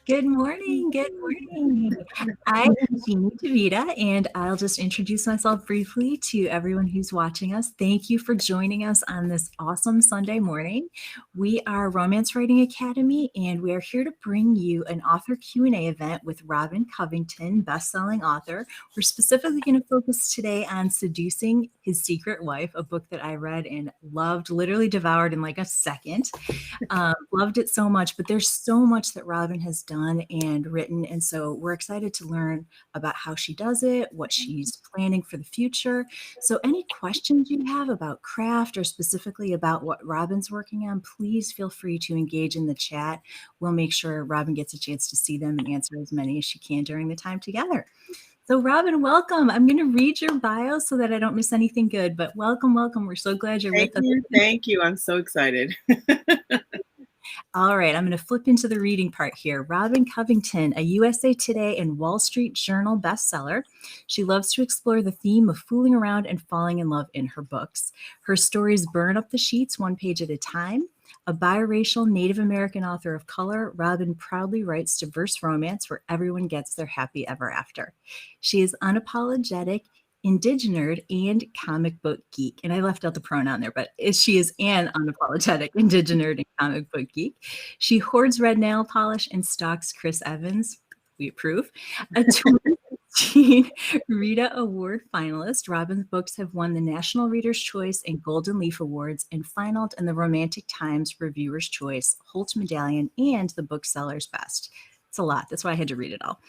Good morning. Good morning. I'm Jeannie DeVita, and I'll just introduce myself briefly to everyone who's watching us. Thank you for joining us on this awesome Sunday morning. We are Romance Writing Academy, and we are here to bring you an author Q&A event with Robin Covington, best-selling author. We're specifically going to focus today on Seducing His Secret Wife, a book that I read and loved, literally devoured in like a second. Loved it so much, but there's so much that Robin has done and written. And so we're excited to learn about how she does it, what she's planning for the future. So any questions you have about craft or specifically about what Robin's working on, please feel free to engage in the chat. We'll make sure Robin gets a chance to see them and answer as many as she can during the time together. So Robin, welcome. I'm going to read your bio so that I don't miss anything good, but welcome, welcome. We're so glad you're with us. Thank you. I'm so excited. All right, I'm going to flip into the reading part here. Robin Covington, a USA Today and Wall Street Journal bestseller. She loves to explore the theme of fooling around and falling in love in her books. Her stories burn up the sheets one page at a time. A biracial Native American author of color, Robin proudly writes diverse romance where everyone gets their happy ever after. She is unapologetic, indigenerd, and comic book geek. And I left out the pronoun there, but she is an unapologetic indigenerd and comic book geek. She hoards red nail polish and stalks Chris Evans. We approve. A 2015 Rita Award finalist, Robin's books have won the National Reader's Choice and Golden Leaf Awards and finaled in the Romantic Times Reviewer's Choice, Holt Medallion, and the Bookseller's Best. It's a lot. That's why I had to read it all.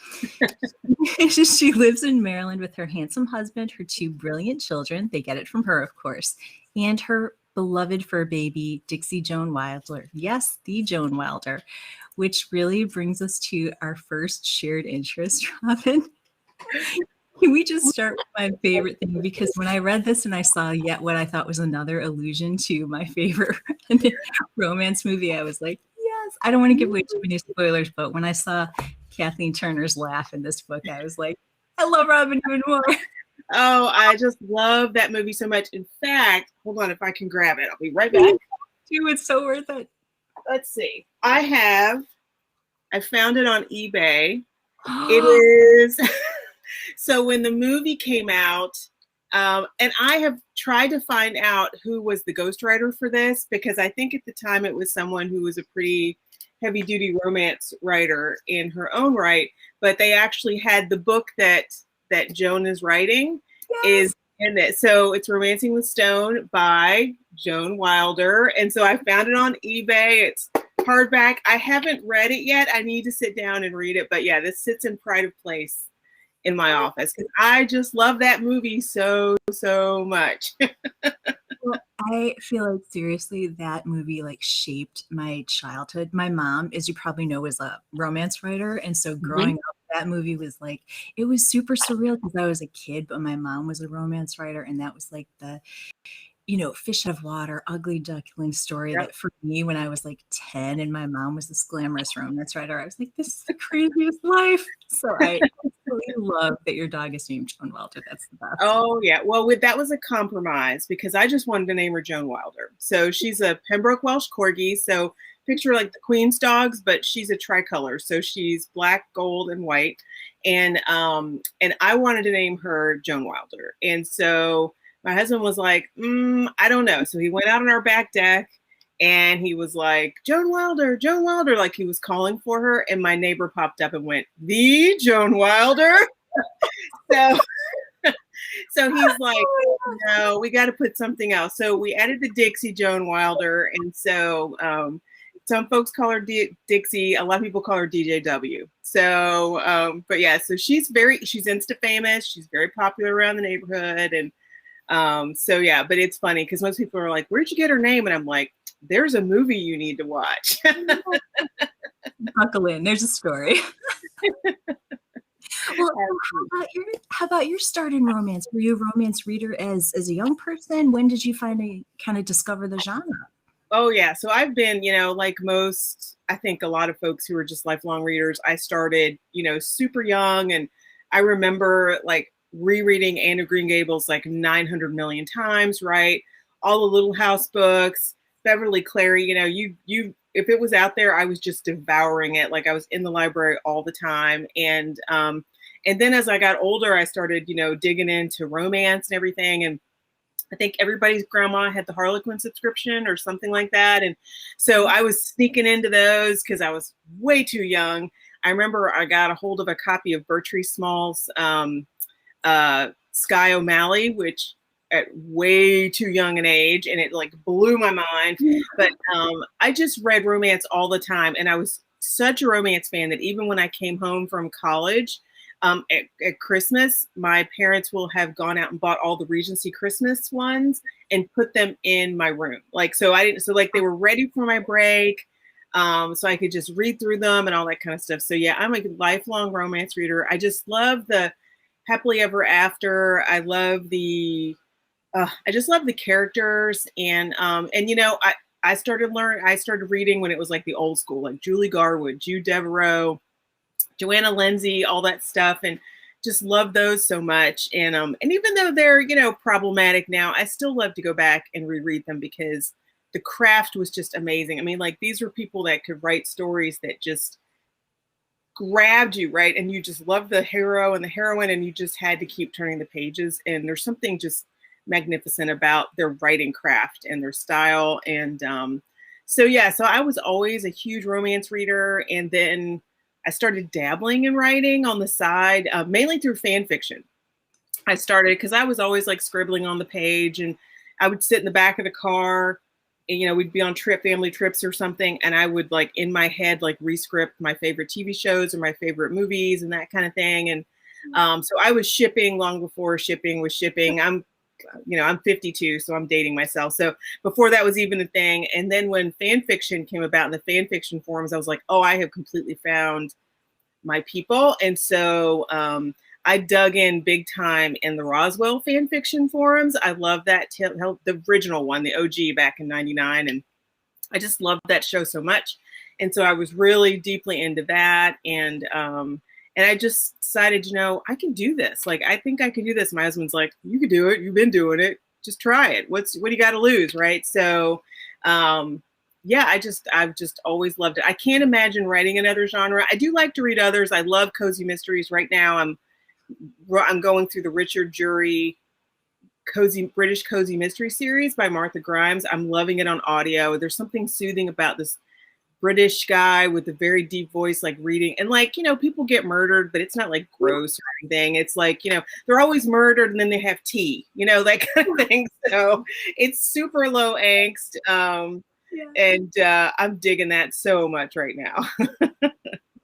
She lives in Maryland with her handsome husband, her two brilliant children. They get it from her, of course, and her beloved fur baby, Dixie Joan Wilder. Yes, the Joan Wilder, which really brings us to our first shared interest, Robin. Can we just start with my favorite thing? Because when I read this and I saw yet what I thought was another allusion to my favorite romance movie, I was like, yes. I don't want to give away too many spoilers, but when I saw Kathleen Turner's laugh in this book, I was like, I love Robin even more. Oh, I just love that movie so much. In fact, hold on, if I can grab it, I'll be right back. It's so worth it. Let's see. I found it on eBay. It is. So when the movie came out, and I have tried to find out who was the ghostwriter for this, because I think at the time it was someone who was a pretty heavy-duty romance writer in her own right, but they actually had the book that Joan is writing is in it. So it's Romancing with Stone by Joan Wilder. And so I found it on eBay. It's hardback. I haven't read it yet. I need to sit down and read it. But yeah, this sits in pride of place in my office because I just love that movie so much. Well, I feel like seriously that movie like shaped my childhood. My mom, as you probably know, was a romance writer, and so growing up, that movie was like, it was super surreal because I was a kid, but my mom was a romance writer, and that was like the, fish out of water, ugly duckling story that for me when I was like 10 and my mom was this glamorous romance writer, I was like, this is the craziest life. So I absolutely love that your dog is named Joan Wilder. That's the best. Oh yeah. Well, that was a compromise because I just wanted to name her Joan Wilder. So she's a Pembroke Welsh Corgi. So picture like the Queen's dogs, but she's a tricolor. So she's black, gold, and white. And I wanted to name her Joan Wilder. And so my husband was like, I don't know. So he went out on our back deck and he was like, Joan Wilder, like he was calling for her. And my neighbor popped up and went, the Joan Wilder. So he's like, no, we got to put something else. So we added the Dixie Joan Wilder. And so some folks call her Dixie. A lot of people call her DJW. So, but yeah, so she's Insta famous. She's very popular around the neighborhood. And so yeah, but it's funny because most people are like, where'd you get her name? And I'm like, there's a movie you need to watch. Buckle in, there's a story. Well, how about your start in romance? Were you a romance reader as a young person? When did you finally kind of discover the genre? Oh yeah, so I've been, like most, I think a lot of folks who are just lifelong readers, I started, super young, and I remember like rereading Anne of Green Gables like 900 million times, right? All the Little House books, Beverly Cleary, you if it was out there, I was just devouring it. Like I was in the library all the time. And then as I got older, I started, digging into romance and everything. And I think everybody's grandma had the Harlequin subscription or something like that. And so I was sneaking into those because I was way too young. I remember I got a hold of a copy of Bertree Small's Sky O'Malley, which at way too young an age, and it like blew my mind. But I just read romance all the time, and I was such a romance fan that even when I came home from college, at Christmas, my parents will have gone out and bought all the Regency Christmas ones and put them in my room. Like, so they were ready for my break. So I could just read through them and all that kind of stuff. So yeah, I'm a lifelong romance reader. I just love the happily ever after. I just love the characters. And I started reading when it was like the old school, like Julie Garwood, Jude Devereaux, Joanna Lindsay, all that stuff, and just love those so much. And even though they're, problematic now, I still love to go back and reread them because the craft was just amazing. I mean, like these were people that could write stories that just grabbed you, right? And you just loved the hero and the heroine, and you just had to keep turning the pages. And there's something just magnificent about their writing craft and their style. And so I was always a huge romance reader. And then I started dabbling in writing on the side, mainly through fan fiction. I started because I was always like scribbling on the page, and I would sit in the back of the car, and we'd be on family trips or something, and I would like in my head like rescript my favorite TV shows or my favorite movies and that kind of thing. And so I was shipping long before shipping was shipping. I'm 52, so I'm dating myself. So before that was even a thing. And then when fan fiction came about in the fan fiction forums, I was like, oh, I have completely found my people. And so I dug in big time in the Roswell fan fiction forums. I love that, the original one, the OG back in '99. And I just loved that show so much. And so I was really deeply into that. And I just decided, I can do this. Like, I think I can do this. My husband's like, you could do it. You've been doing it. Just try it. What do you got to lose? Right. So, I've just always loved it. I can't imagine writing another genre. I do like to read others. I love cozy mysteries. Right now, I'm going through the Richard Jury British cozy mystery series by Martha Grimes. I'm loving it on audio. There's something soothing about this British guy with a very deep voice, like reading, and like, people get murdered, but it's not like gross or anything. It's like, they're always murdered and then they have tea, that kind of thing. So it's super low angst. And I'm digging that so much right now.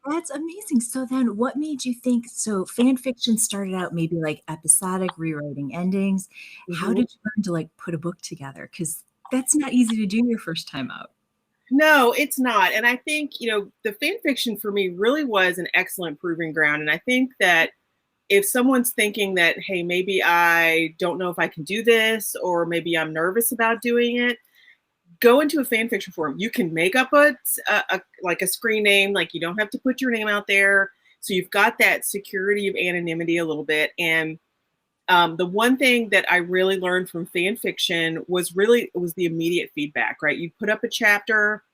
That's amazing. So then what made you think, so fan fiction started out maybe like episodic, rewriting endings. How did you learn to like put a book together? Because that's not easy to do your first time out. No, it's not. And I think, the fan fiction for me really was an excellent proving ground. And I think that if someone's thinking that, hey, maybe I don't know if I can do this, or maybe I'm nervous about doing it, go into a fan fiction forum. You can make up a screen name. Like, you don't have to put your name out there. So you've got that security of anonymity a little bit. And the one thing that I really learned from fan fiction was the immediate feedback, right? You put up a chapter,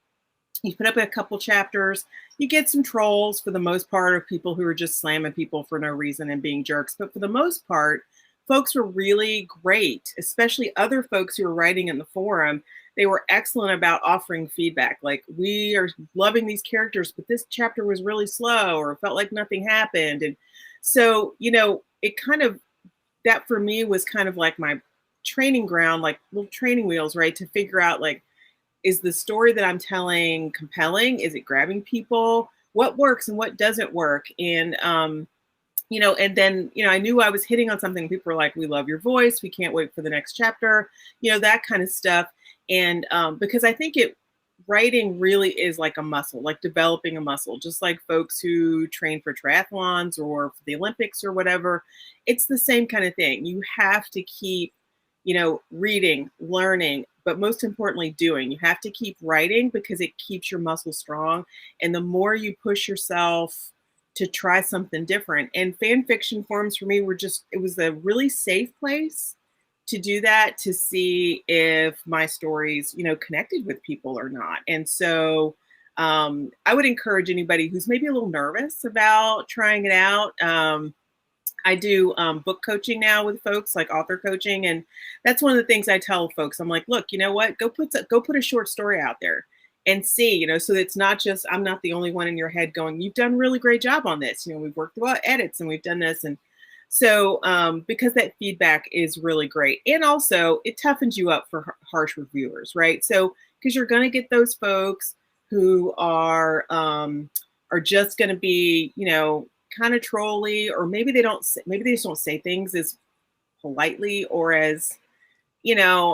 you put up a couple chapters, you get some trolls for the most part, of people who are just slamming people for no reason and being jerks. But for the most part, folks were really great, especially other folks who were writing in the forum. They were excellent about offering feedback. Like, we are loving these characters, but this chapter was really slow, or felt like nothing happened. And so, it kind of, that for me was kind of like my training ground, like little training wheels, right? To figure out, like, is the story that I'm telling compelling? Is it grabbing people? What works and what doesn't work? And, and then, I knew I was hitting on something. People were like, we love your voice. We can't wait for the next chapter, that kind of stuff. And because I think writing really is like a muscle, like developing a muscle, just like folks who train for triathlons or for the Olympics or whatever. It's the same kind of thing. You have to keep, reading, learning, but most importantly, doing. You have to keep writing because it keeps your muscles strong. And the more you push yourself to try something different. And fan fiction forums for me it was a really safe place to do that, to see if my stories, connected with people or not. And so I would encourage anybody who's maybe a little nervous about trying it out. I do book coaching now with folks, like author coaching, and that's one of the things I tell folks. I'm like, look, you know what? Go put a short story out there and see, so it's not just I'm not the only one in your head going, you've done a really great job on this. We've worked through edits and we've done this, and so because that feedback is really great, and also it toughens you up for harsh reviewers, right? So because you're going to get those folks who are just going to be, kind of trolly, or maybe they just don't say things as politely or as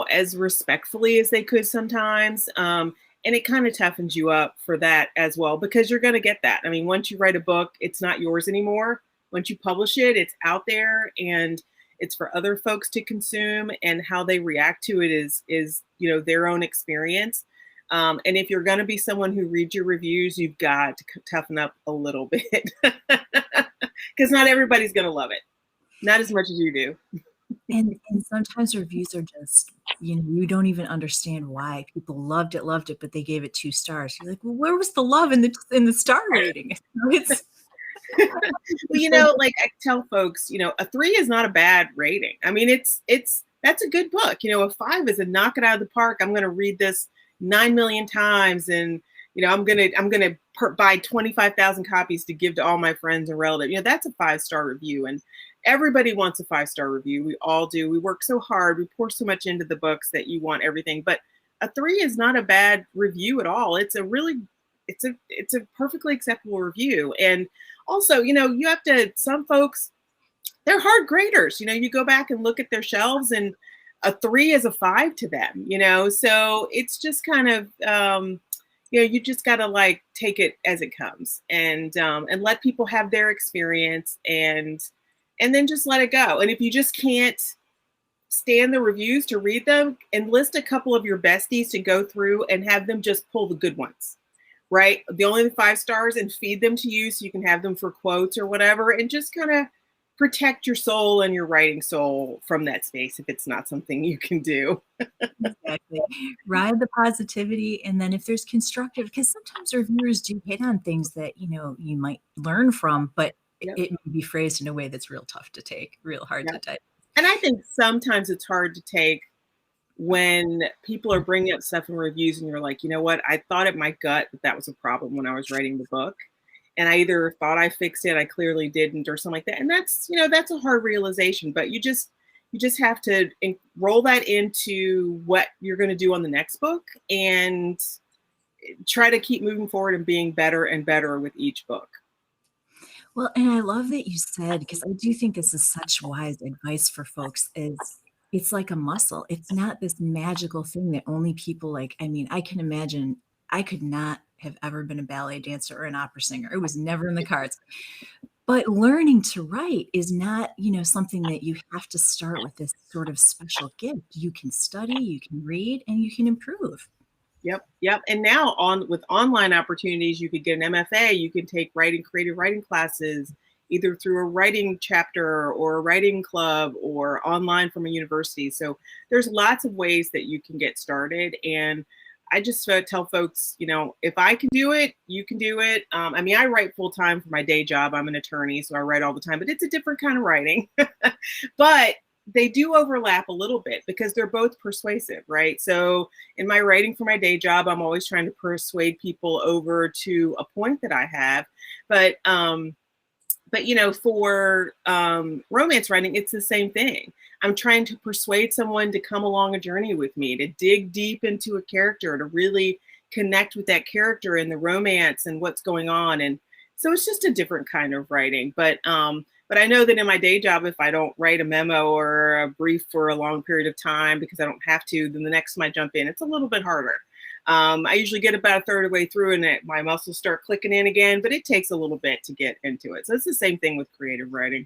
as respectfully as they could sometimes, and it kind of toughens you up for that as well, because you're going to get that. I mean, once you write a book, it's not yours anymore. Once you publish it, it's out there and it's for other folks to consume, and how they react to it is their own experience. And if you're going to be someone who reads your reviews, you've got to toughen up a little bit, because not everybody's going to love it. Not as much as you do. And sometimes reviews are just, you don't even understand why people loved it, but they gave it 2 stars. You're like, well, where was the love in the star rating? It's well, like I tell folks, a 3 is not a bad rating. I mean, that's a good book. A 5 is a knock it out of the park. I'm going to read this 9 million times, and I'm gonna buy 25,000 copies to give to all my friends and relatives. That's a 5-star review, and everybody wants a 5-star review. We all do. We work so hard. We pour so much into the books that you want everything. But a 3 is not a bad review at all. It's a perfectly acceptable review. And also, you have to. Some folks, they're hard graders. You go back and look at their shelves, and a 3 is a 5 to them. So it's just kind of. You just got to take it as it comes, and let people have their experience, and then just let it go. And if you just can't stand the reviews to read them, enlist a couple of your besties to go through and have them just pull the good ones, right? The only 5 stars, and feed them to you so you can have them for quotes or whatever, and just kind of protect your soul and your writing soul from that space if it's not something you can do. Exactly. Ride the positivity, and then if there's constructive, because sometimes reviewers do hit on things that you might learn from, but Yep. it may be phrased in a way that's real tough to take, real hard to take. And I think sometimes it's hard to take when people are bringing up stuff in reviews and you're like, you know what, I thought in my gut that was a problem when I was writing the book, and I either thought I fixed it, I clearly didn't, or something like that. And that's that's a hard realization, but you just have to roll that into what you're going to do on the next book, and try to keep moving forward and being better and better with each book. Well, and I love that you said, because I do think this is such wise advice for folks, is it's like a muscle. It's not this magical thing that only people I mean, I can imagine I could not have ever been a ballet dancer or an opera singer. It was never in the cards. But learning to write is not, something that you have to start with this sort of special gift. You can study, you can read, and you can improve. Yep. And now with online opportunities, you could get an MFA, you can take creative writing classes, either through a writing chapter or a writing club, or online from a university. So there's lots of ways that you can get started. And I just tell folks, if I can do it, you can do it. I mean, I write full time for my day job. I'm an attorney, so I write all the time, but it's a different kind of writing. But they do overlap a little bit because they're both persuasive, right? So in my writing for my day job, I'm always trying to persuade people over to a point that I have. But for romance writing, it's the same thing. I'm trying to persuade someone to come along a journey with me, to dig deep into a character, to really connect with that character and the romance and what's going on. And so it's just a different kind of writing. But I know that in my day job, if I don't write a memo or a brief for a long period of time because I don't have to, then the next time I jump in, it's a little bit harder. I usually get about a third of the way through and my muscles start clicking in again, but it takes a little bit to get into it. So it's the same thing with creative writing.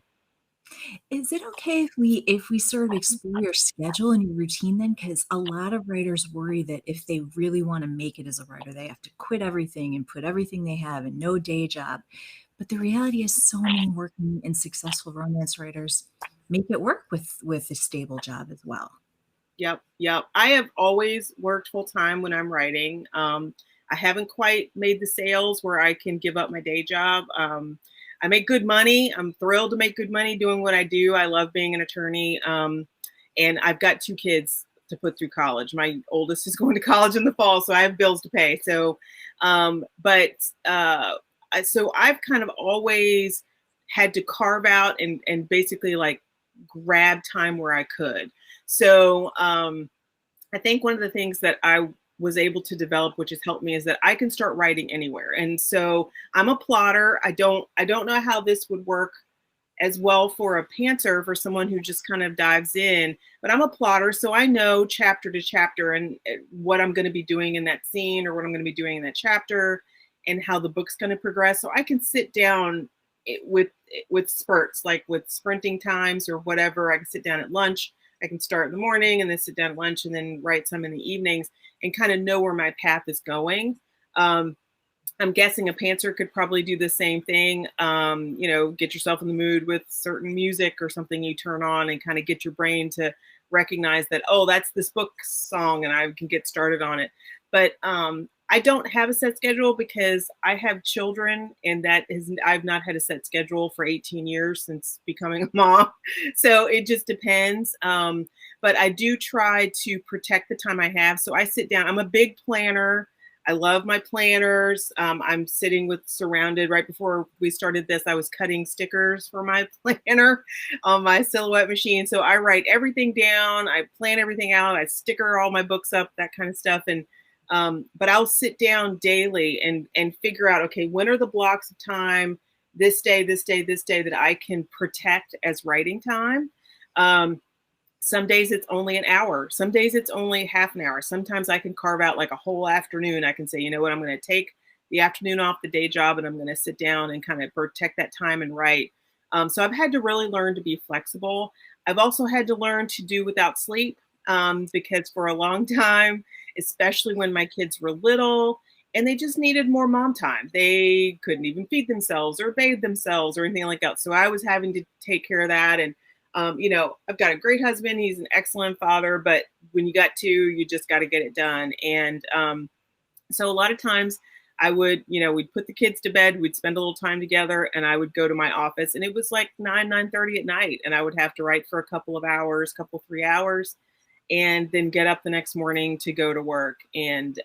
Is it okay if we sort of explore your schedule and your routine then? Because a lot of writers worry that if they really want to make it as a writer, they have to quit everything and put everything they have and no day job. But the reality is so many working and successful romance writers make it work with a stable job as well. Yep. I have always worked full time when I'm writing. I haven't quite made the sales where I can give up my day job. I make good money. I'm thrilled to make good money doing what I do. I love being an attorney. And I've got 2 kids to put through college. My oldest is going to college in the fall, so I have bills to pay. So, so I've kind of always had to carve out and basically like grab time where I could. So I think one of the things that I was able to develop, which has helped me, is that I can start writing anywhere. And so I'm a plotter. I don't know how this would work as well for a pantser, for someone who just kind of dives in, but I'm a plotter, so I know chapter to chapter and what I'm going to be doing in that scene or what I'm going to be doing in that chapter and how the book's going to progress. So I can sit down with spurts, like with sprinting times or whatever. I can sit down at lunch. I can start in the morning and then sit down at lunch and then write some in the evenings and kind of know where my path is going. I'm guessing a pantser could probably do the same thing. Get yourself in the mood with certain music or something you turn on and kind of get your brain to recognize that, oh, that's this book song and I can get started on it. But I don't have a set schedule because I have children, and I've not had a set schedule for 18 years since becoming a mom. So it just depends. But I do try to protect the time I have. So I sit down. I'm a big planner. I love my planners. I'm surrounded. Right before we started this, I was cutting stickers for my planner on my Silhouette machine. So I write everything down. I plan everything out. I sticker all my books up, that kind of stuff. And but I'll sit down daily and figure out, okay, when are the blocks of time, this day, this day, this day, that I can protect as writing time. Some days it's only an hour. Some days it's only half an hour. Sometimes I can carve out like a whole afternoon. I can say, you know what, I'm going to take the afternoon off the day job and I'm going to sit down and kind of protect that time and write. So I've had to really learn to be flexible. I've also had to learn to do without sleep because for a long time, especially when my kids were little and they just needed more mom time. They couldn't even feed themselves or bathe themselves or anything like that. So I was having to take care of that. And I've got a great husband. He's an excellent father, but when you got 2, you just got to get it done. And so a lot of times I would, we'd put the kids to bed, we'd spend a little time together, and I would go to my office, and it was like 9:30 at night, and I would have to write for a couple of hours, 3 hours, and then get up the next morning to go to work. And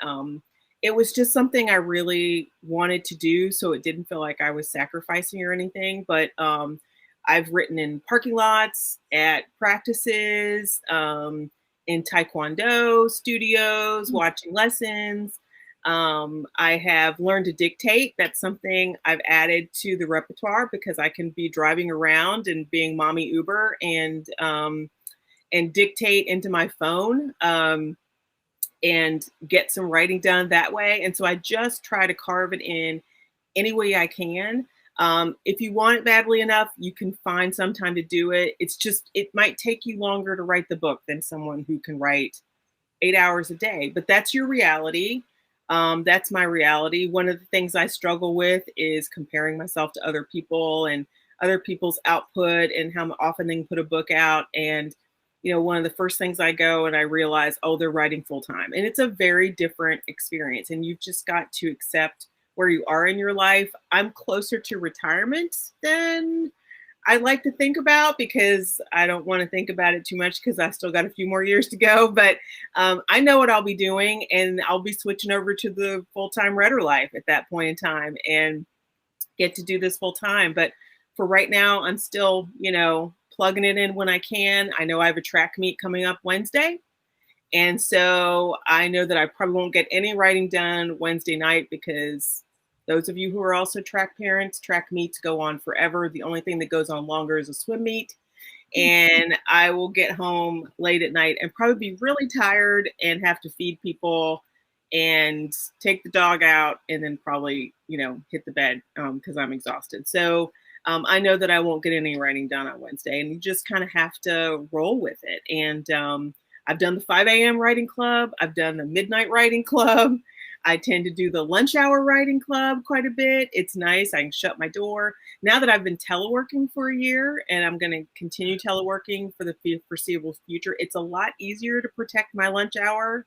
it was just something I really wanted to do, so it didn't feel like I was sacrificing or anything. But I've written in parking lots, at practices, in Taekwondo studios, watching lessons. I have learned to dictate. That's something I've added to the repertoire because I can be driving around and being mommy Uber and dictate into my phone and get some writing done that way. And so I just try to carve it in any way I can. If you want it badly enough, you can find some time to do it. It's just, it might take you longer to write the book than someone who can write 8 hours a day, but that's your reality. That's my reality. One of the things I struggle with is comparing myself to other people and other people's output and how often they can put a book out. And, one of the first things I go and I realize, oh, they're writing full time. And it's a very different experience. And you've just got to accept where you are in your life. I'm closer to retirement than I like to think about because I don't want to think about it too much because I still got a few more years to go. But I know what I'll be doing, and I'll be switching over to the full-time writer life at that point in time and get to do this full time. But for right now, I'm still, plugging it in when I can. I know I have a track meet coming up Wednesday. And so I know that I probably won't get any writing done Wednesday night because those of you who are also track parents, track meets go on forever. The only thing that goes on longer is a swim meet. And I will get home late at night and probably be really tired and have to feed people and take the dog out and then probably, hit the bed because I'm exhausted. So I know that I won't get any writing done on Wednesday, and you just kind of have to roll with it. And I've done the 5 a.m. writing club. I've done the midnight writing club. I tend to do the lunch hour writing club quite a bit. It's nice. I can shut my door. Now that I've been teleworking for a year and I'm going to continue teleworking for the foreseeable future, it's a lot easier to protect my lunch hour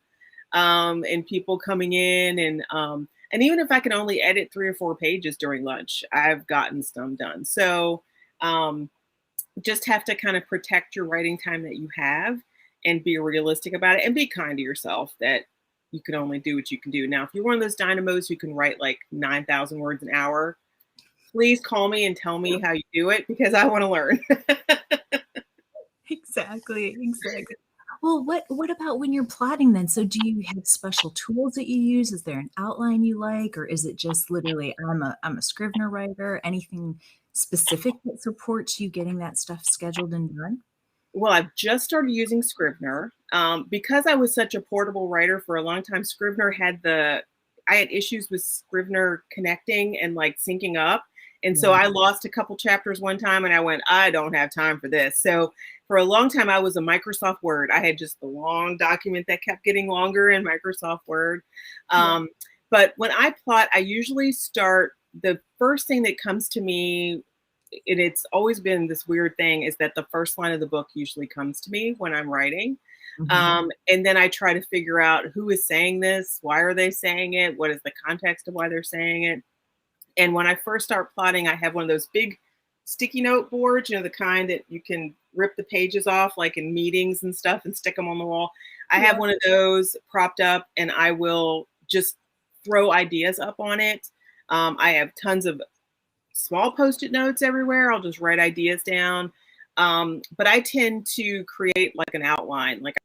and people coming in, and even if I can only edit 3 or 4 pages during lunch, I've gotten some done. So just have to kind of protect your writing time that you have and be realistic about it and be kind to yourself that you can only do what you can do. Now, if you're one of those dynamos who can write like 9,000 words an hour, please call me and tell me how you do it because I want to learn. Exactly. Well, what about when you're plotting then? So do you have special tools that you use? Is there an outline you like, or is it just literally I'm a Scrivener writer? Anything specific that supports you getting that stuff scheduled and done? Well, I've just started using Scrivener. Because I was such a portable writer for a long time, I had issues with Scrivener connecting and like syncing up. And so Yeah. I lost a couple chapters one time and I went, I don't have time for this. So for a long time, I was a Microsoft Word. I had just the long document that kept getting longer in Microsoft Word. Yeah. But when I plot, I usually start the first thing that comes to me, and it's always been this weird thing, is that the first line of the book usually comes to me when I'm writing. Mhm. And then I try to figure out who is saying this, why are they saying it, what is the context of why they're saying it. And when I first start plotting, I have one of those big sticky note boards, the kind that you can rip the pages off, like in meetings and stuff, and stick them on the wall. I have Yeah. one of those propped up, and I will just throw ideas up on it. I have tons of small post-it notes everywhere. I'll just write ideas down. But I tend to create like an outline, like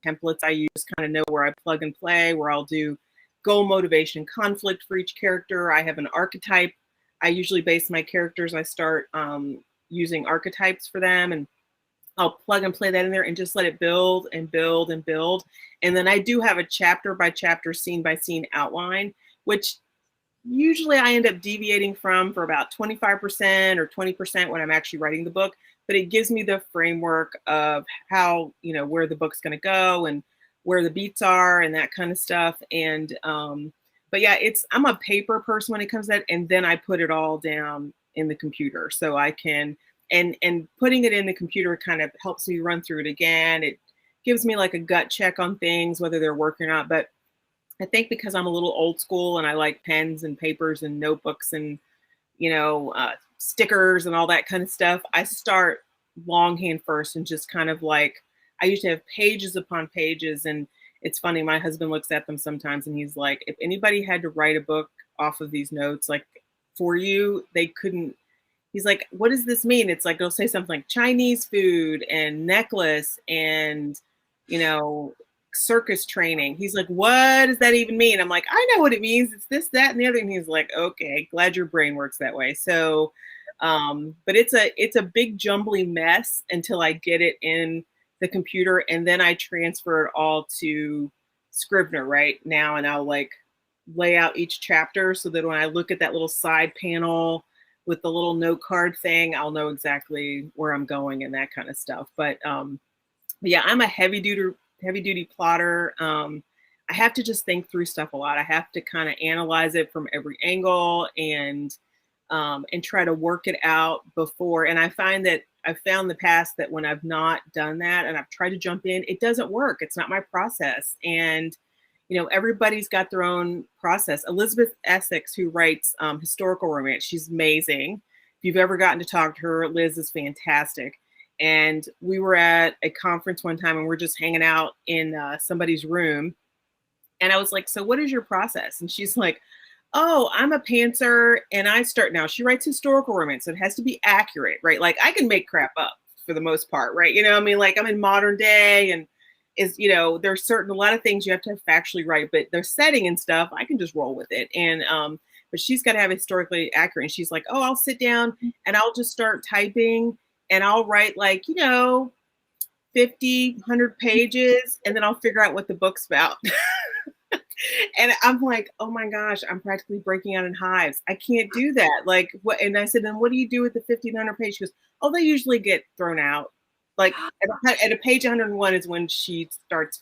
templates I use, kind of know where I plug and play, where I'll do goal, motivation, conflict for each character. I have an archetype. I usually base my characters, I start using archetypes for them, and I'll plug and play that in there and just let it build and build and build. And then I do have a chapter by chapter, scene by scene outline, which usually I end up deviating from for about 25% or 20% when I'm actually writing the book, but it gives me the framework of how, where the book's going to go and where the beats are and that kind of stuff. And, but yeah, I'm a paper person when it comes to that. And then I put it all down in the computer so I can, and putting it in the computer kind of helps me run through it again. It gives me like a gut check on things, whether they're working or not. But I think because I'm a little old school and I like pens and papers and notebooks and, stickers and all that kind of stuff, I start longhand first and just kind of like, I used to have pages upon pages. And it's funny, my husband looks at them sometimes and he's like, if anybody had to write a book off of these notes, like for you, they couldn't. He's like, what does this mean? It's like, they'll say something like Chinese food and necklace and, you know, circus training. He's like, what does that even mean? I'm like, I know what it means. It's this, that, and the other. And he's like, okay, glad your brain works that way. So, but it's a big jumbly mess until I get it in the computer, and then I transfer it all to Scrivener right now, and I'll like lay out each chapter so that when I look at that little side panel with the little note card thing, I'll know exactly where I'm going and that kind of stuff. But yeah, I'm a heavy duty plotter. I have to just think through stuff a lot. I have to kind of analyze it from every angle and try to work it out before. And I find that I've found in the past that when I've not done that and I've tried to jump in, it doesn't work. It's not my process. And everybody's got their own process. Elizabeth Essex, who writes historical romance, she's amazing. If you've ever gotten to talk to her, Liz is fantastic. And we were at a conference one time and we're just hanging out in somebody's room. And I was like, so what is your process? And she's like, oh, I'm a pantser and I start now. She writes historical romance. So it has to be accurate, right? Like I can make crap up for the most part, right? I mean, like I'm in modern day and there's a lot of things you have to have factually right, but their setting and stuff, I can just roll with it. And, but she's got to have historically accurate. And she's like, oh, I'll sit down and I'll just start typing and I'll write like, 50, 100 pages, and then I'll figure out what the book's about. And I'm like, oh my gosh, I'm practically breaking out in hives. I can't do that. Like what? And I said, then what do you do with the 1,500 pages? She goes, oh, they usually get thrown out. Like at a page 101 is when she starts.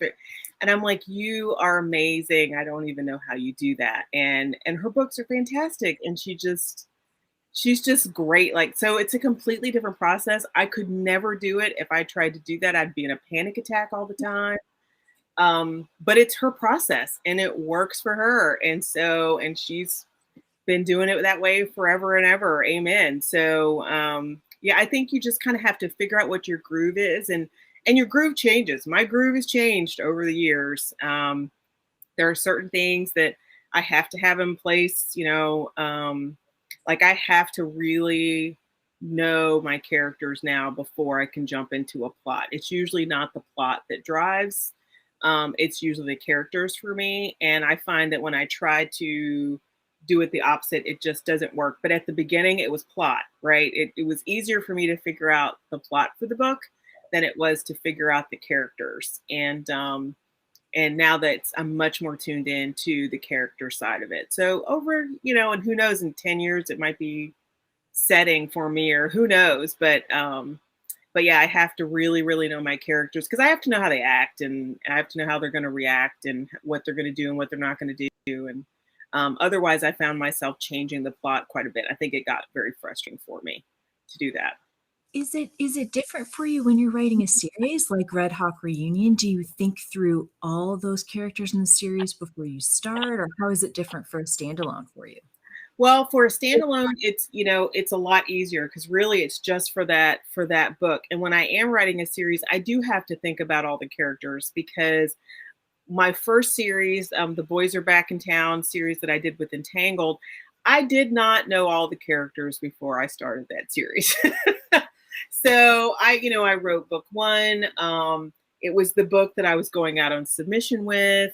And I'm like, you are amazing. I don't even know how you do that. And her books are fantastic. And she's just great. Like, so it's a completely different process. I could never do it. If I tried to do that, I'd be in a panic attack all the time. But it's her process and it works for her. And she's been doing it that way forever and ever. Amen. So, yeah, I think you just kind of have to figure out what your groove is, and your groove changes. My groove has changed over the years. There are certain things that I have to have in place, like I have to really know my characters now before I can jump into a plot. It's usually not the plot that drives. It's usually the characters for me. And I find that when I try to do it the opposite, it just doesn't work. But at the beginning, it was plot, right? It was easier for me to figure out the plot for the book than it was to figure out the characters. And now that I'm much more tuned in to the character side of it. So over, and who knows, in 10 years, it might be setting for me, or who knows, but yeah, I have to really, really know my characters, because I have to know how they act, and I have to know how they're going to react and what they're going to do and what they're not going to do. And otherwise, I found myself changing the plot quite a bit. I think it got very frustrating for me to do that. Is it different for you when you're writing a series like Red Hawk Reunion? Do you think through all those characters in the series before you start, or how is it different for a standalone for you? Well, for a standalone, it's a lot easier, because really it's just for that book. And when I am writing a series, I do have to think about all the characters, because my first series, the Boys Are Back in Town series that I did with Entangled, I did not know all the characters before I started that series. So I wrote book one. It was the book that I was going out on submission with.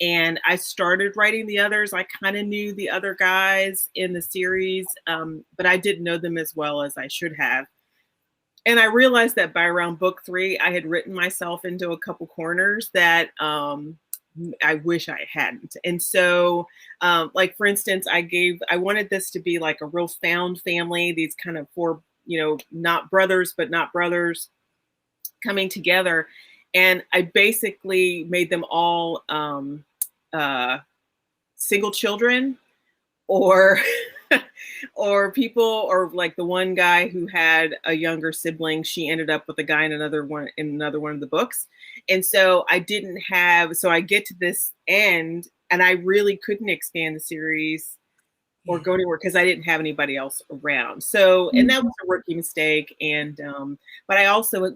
And I started writing the others. I kind of knew the other guys in the series, but I didn't know them as well as I should have. And I realized that by around book three, I had written myself into a couple corners that I wish I hadn't. And so, like, for instance, I wanted this to be like a real found family, these kind of four, not brothers, but not brothers coming together. And I basically made them all single children, or or people, or like the one guy who had a younger sibling, she ended up with a guy in another one of the books. And so I get to this end, and I really couldn't expand the series or go anywhere, because I didn't have anybody else around. So, and that was a rookie mistake. And but I also,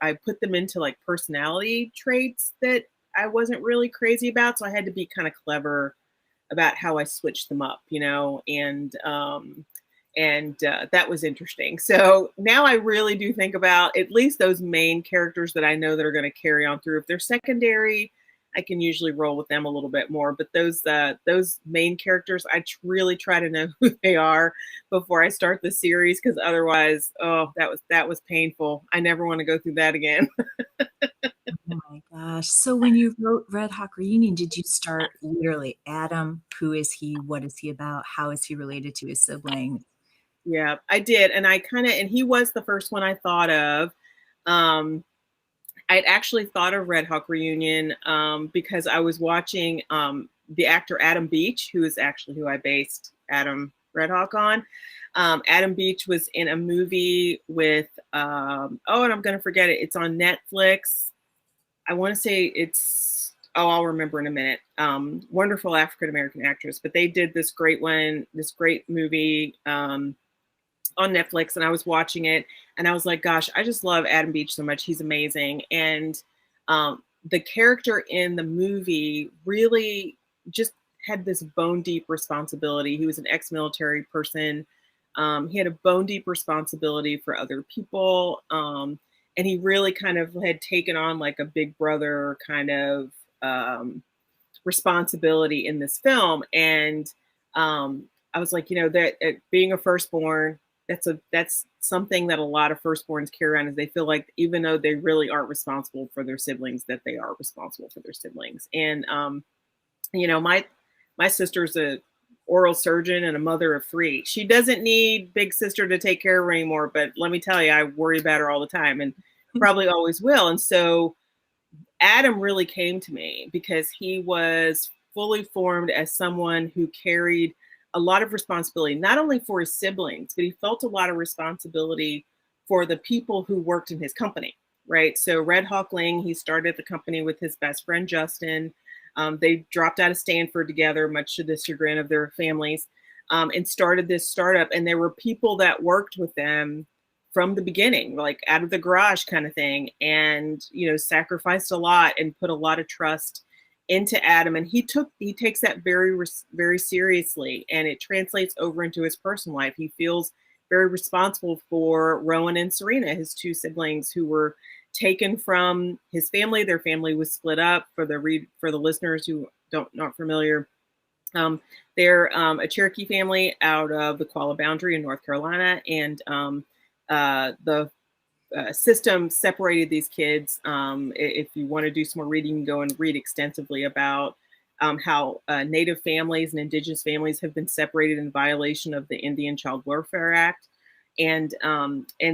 I put them into like personality traits that I wasn't really crazy about. So I had to be kind of clever about how I switched them up, and that was interesting. So now I really do think about at least those main characters that I know that are going to carry on through. If they're secondary, I can usually roll with them a little bit more. But those main characters, I really try to know who they are before I start the series, because otherwise, oh, that was painful. I never want to go through that again. Oh my gosh. So when you wrote Red Hawk Reunion, did you start literally Adam? Who is he? What is he about? How is he related to his sibling? Yeah, I did. And and he was the first one I thought of. I'd actually thought of Red Hawk Reunion because I was watching the actor Adam Beach, who is actually who I based Adam Red Hawk on. Adam Beach was in a movie with, and I'm going to forget it. It's on Netflix. I want to say I'll remember in a minute. Wonderful African-American actress, but they did this great movie on Netflix, and I was watching it, and I was like, gosh, I just love Adam Beach so much. He's amazing. And the character in the movie really just had this bone deep responsibility. He was an ex-military person. He had a bone deep responsibility for other people. And he really kind of had taken on like a big brother kind of responsibility in this film. And I was like, that being a firstborn, that's something that a lot of firstborns carry on, is they feel like even though they really aren't responsible for their siblings, that they are responsible for their siblings. And my sister's a oral surgeon and a mother of three. She doesn't need big sister to take care of her anymore, but let me tell you, I worry about her all the time, and probably always will. And so Adam really came to me because he was fully formed as someone who carried a lot of responsibility, not only for his siblings, but he felt a lot of responsibility for the people who worked in his company. right? So Red Hawk Ling, he started the company with his best friend, Justin. They dropped out of Stanford together, much to the chagrin of their families, and started this startup. And there were people that worked with them from the beginning, like out of the garage kind of thing, and, you know, sacrificed a lot and put a lot of trust into Adam. And he takes that very seriously, and it translates over into his personal life. He feels very responsible for Rowan and Serena, his two siblings, who were taken from his family. Their family was split up. For the listeners who not familiar, they're a Cherokee family out of the Qualla Boundary in North Carolina, and the system separated these kids. If you want to do some more reading, you can go and read extensively about how Native families and Indigenous families have been separated in violation of the Indian Child Welfare Act. And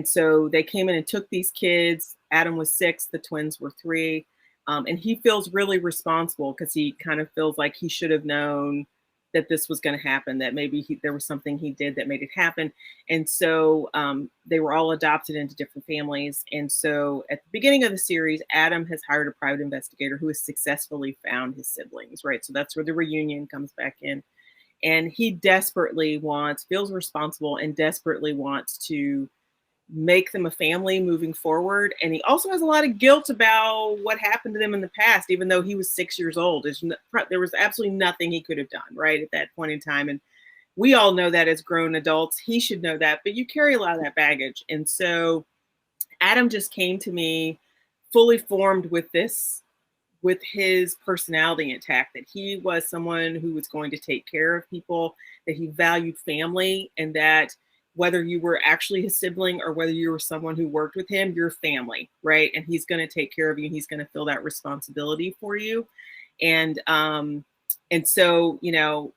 so they came in and took these kids. Adam was 6, the twins were 3. And he feels really responsible because he kind of feels like he should have known that this was going to happen, that maybe there was something he did that made it happen. And so they were all adopted into different families. And so at the beginning of the series, Adam has hired a private investigator who has successfully found his siblings, right? So that's where the reunion comes back in. And he feels responsible and desperately wants to make them a family moving forward. And he also has a lot of guilt about what happened to them in the past, even though he was 6 years old. There was absolutely nothing he could have done, right, at that point in time. And we all know that as grown adults. He should know that, but you carry a lot of that baggage. And so Adam just came to me fully formed with his personality intact, that he was someone who was going to take care of people, that he valued family, and that whether you were actually his sibling or whether you were someone who worked with him, you're family, right? And he's going to take care of you, and he's going to feel that responsibility for you. And so, you know,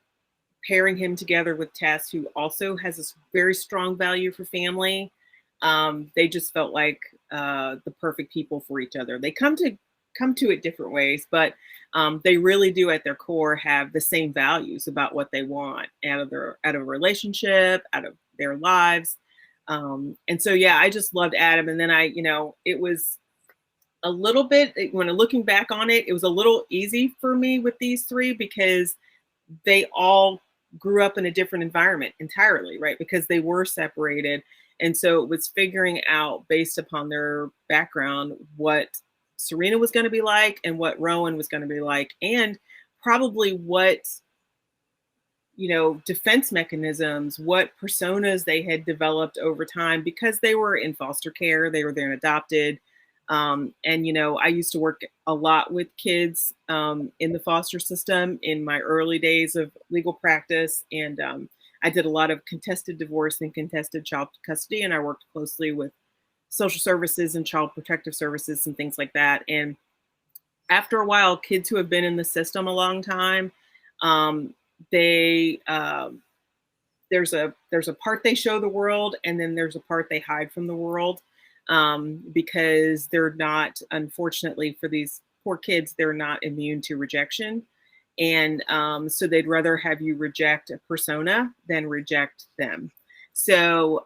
pairing him together with Tess, who also has this very strong value for family, they just felt like the perfect people for each other. They come to it different ways, but they really do at their core have the same values about what they want out of a relationship, out of their lives. And so, yeah, I just loved Adam. And then it was a little bit, when looking back on it, it was a little easy for me with these 3 because they all grew up in a different environment entirely, right? Because they were separated. And so it was figuring out, based upon their background, what Serena was going to be like and what Rowan was going to be like, and probably what, defense mechanisms, what personas they had developed over time, because they were in foster care, they were then adopted. And, I used to work a lot with kids in the foster system in my early days of legal practice. And I did a lot of contested divorce and contested child custody, and I worked closely with social services and child protective services and things like that. And after a while, kids who have been in the system a long time, there's a part they show the world, and then there's a part they hide from the world, because they're not, unfortunately for these poor kids, they're not immune to rejection. And so they'd rather have you reject a persona than reject them. So